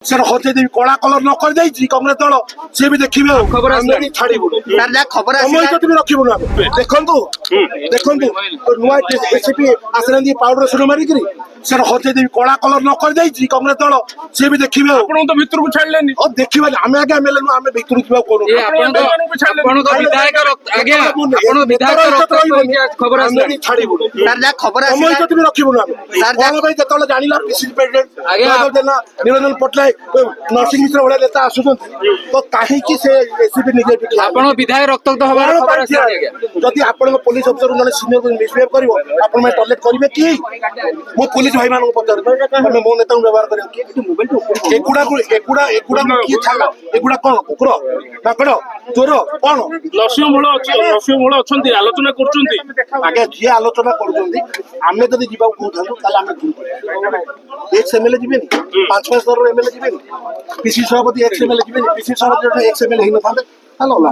Sir होते देवी कला colour न कर देछि कांग्रेस दल से भी देखिबे खबर आसला। आमे छाड़ीबु सर जा खबर समय आसला तो तुम रखिबु ना देखंतु नुआ एसपी आसरंदी पाउडर सुन मारी करी सर होते देवी कला कलर न कर देछि कांग्रेस दल से भी देखिबे ଆପଣ ତ ଭିତରକୁ ଛାଡିଲେନି और देखिबा आमे आगे एमएलए नु आमे भीतर किबा कोन ये आपण विधायक आज्ञा आपण विधायक रक्त खबर आसला। छाड़ीबु सर जा खबर समय आसला। तो तुम रखिबु ना सर जा- कोन भाई जतले जानिला पीसीसी प्रेसिडेंट आज्ञा यादव देना निरंजन पटनायक नरसिंह मिश्र भले नेता आसुछन तो काहे कि से एसपी निजे बिठा आपण विधायक रक्त हबार खबर आसला आज्ञा। जदि आपण पुलिस अफसर जने सीनियर मिसबिहेव करिवो आपण में टॉयलेट करिवे की मो पुलिस भाई मानन पचार तमे मो नेता व्यवहार करियो की मोबाइल एकुड़ा की छाला एकुड़ा कोन कुकुर माकड़ चोर कोन ନରସିଂହ ମୂଳ ଅଛନ୍ତି ଆଲୋଚନା କରୁଛନ୍ତି आगे जी आलोचना करूछंती आमे जदि जीवा कहथानु ताले आमे एक्स एमएलए जीवेनी 5-5 दर एमएलए जीवेनी पीसी सभापति एक्स एमएलए जीवेनी पीसी सभापति एक्स एमएलए हिन थांते हलो ला